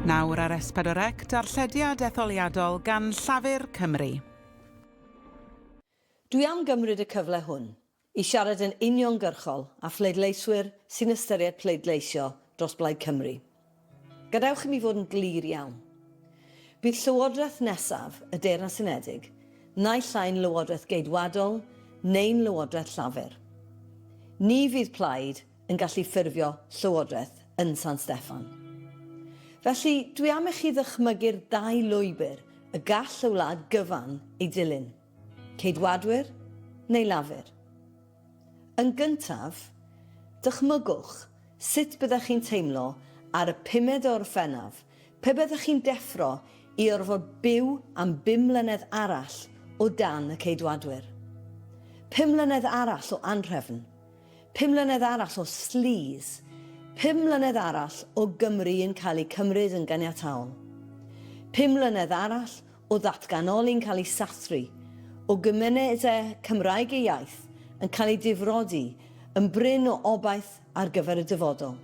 Nawr ar S4C, darllediad etholiadol gan Llafur Cymru. Dwi am gymryd y cyfle hwn i siarad yn uniongyrchol a phleidleiswyr sy'n ystyried pleidleisio dros Blaid Cymru. Gadewch i mi fod yn glir iawn. Bydd llywodraeth nesaf y Deyrnas Unedig naill ai'n lywodraeth geidwadol neu'n lywodraeth llafur. Ni fydd plaid yn gallu ffurfio llywodraeth yn San Steffan. Felly, dwi am i chi ddychmygu'r dau lwybr y gall y wlad gyfan ei dilyn, ceidwadwyr neu lafur. Yn gyntaf, dychmygwch sut byddech chi'n teimlo ar y 5 o Orffennaf pe byddech chi'n deffro i orfod byw am 5 mlynedd arall o dan y ceidwadwyr. 5 mlynedd arall o anhrefn, 5 mlynedd arall o sleaze, 5 mlynedd arall o Gymru yn cael ei cymryd yn ganiataol. 5 mlynedd arall o ddatganoli'n cael ei sathru, o gymunedau Cymraeg ei iaith yn cael ei difrodi yn bryn o obaith ar gyfer y dyfodol.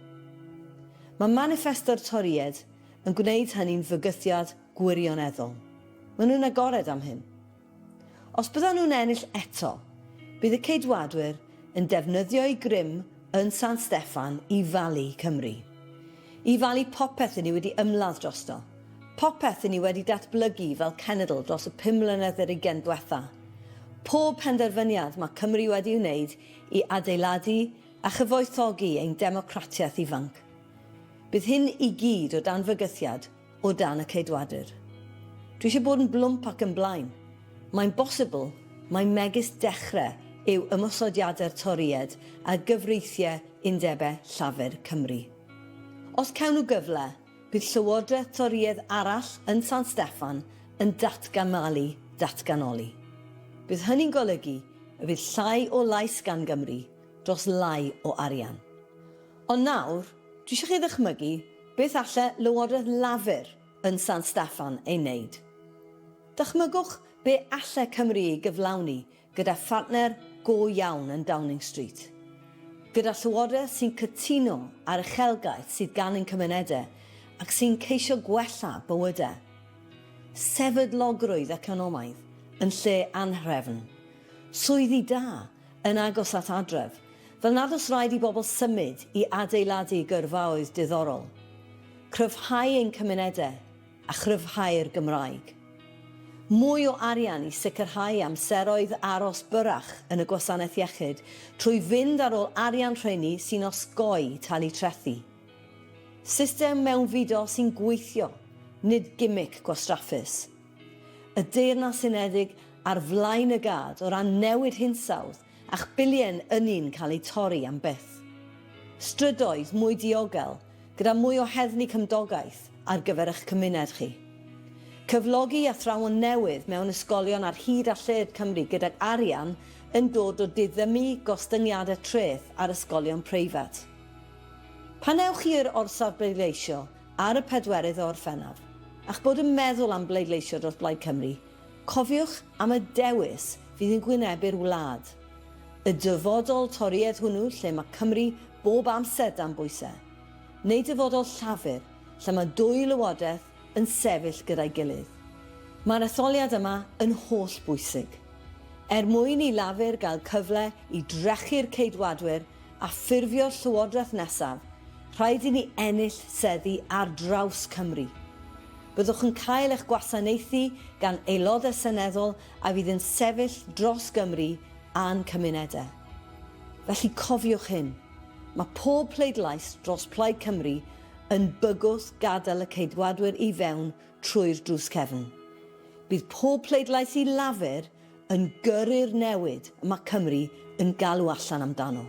Mae manifesto'r toried yn gwneud hynny'n fygythiad gwirioneddol. Maen nhw'n agored am hyn. Os byddan nhw'n ennill eto, bydd y ceidwadwyr yn defnyddio ei grym yn San Steffan i falu Cymru. I falu popeth i ni wedi ymladd drosto. Popeth i ni wedi datblygu fel cenedl dros y 5 mlynedd ar 20 diwetha. Pob penderfyniad mae Cymru wedi wneud i adeiladu a chyfoethogi ein democratiaeth ifanc. Bydd hyn i gyd o dan fygythiad o dan y ceidwadwyr. Dwi eisiau bod yn blwmp ac yn blaen. Mae'n bosibl, mae'n megis dechrau yw ymosodiadau'r toried a gyfreithiau undebau Llafur Cymru. Os cawn nhw gyfle, bydd llywodraeth toriedd arall yn San Steffan yn datganoli. Bydd hynny'n golygu y bydd llai o lais gan Gymru dros lai o arian. Ond nawr, dwi eisiau chi ddychmygu beth allai lywodraeth lafur yn San Steffan ei wneud. Dychmygwch be allai Cymru ei gyflawni gyda phartner go iawn yn Downing Street. Gyda llywodraeth sy'n cytuno ar uchelgaeth sydd gan ein cymunedau ac sy'n ceisio gwella bywydau. Sefydlogrwydd economaidd yn lle anhrefn. Swyddi da yn agos at adref, fel nad oes rhaid i bobl symud i adeiladu gyrfaoedd diddorol. Cryfhau ein cymunedau a chryfhau'r Gymraeg. Mwy o arian i sicrhau amseroedd aros byrach yn y gwasanaeth iechyd trwy fynd ar ôl arian rhenni sy'n osgoi talu trethu. System mewnfudo sy'n gweithio, nid gimmick gwastraffus. Y Deyrnas Unedig ar flaen y gad o ran newid hinsawdd a'ch bilien ynni'n cael ei torri am byth. Strydoedd mwy diogel gyda mwy o heddlu cymdogaeth ar gyfer eich cymuned chi. Cyflogi athrawon newydd mewn ysgolion ar hyd a lled Cymru gydag arian yn dod o diddymu gostyngiadau treth ar ysgolion preifat. Pan ewch i'r orsaf bleidleisio ar y 4 o Orffennaf, a'ch bod yn meddwl am bleidleisio dros Blaid Cymru, cofiwch am y dewis fydd yn gwynebu'r wlad. Y dyfodol toried hwnnw lle mae Cymru bob amser dan bwysau, neu dyfodol llafur lle mae 2 lywodraeth yn sefyll gyda'i gilydd. Mae'r etholiad yma yn holl bwysig. Mwyn i lafur gael cyfle i drechu'r ceidwadwyr a ffurfio'r llywodraeth nesaf, rhaid i ni ennill seddi ar draws Cymru. Byddwch yn cael eich gwasanaethu gan aelodau seneddol a fydd yn sefyll dros Gymru a'n cymunedau. Felly cofiwch hyn, mae pob pleidlais dros Plaid Cymru yn bygwth gadael y ceidwadwyr i fewn trwy'r drws cefn. Bydd pob pleidlais i lafur yn gyrru'r newid y mae Cymru yn galw allan amdano.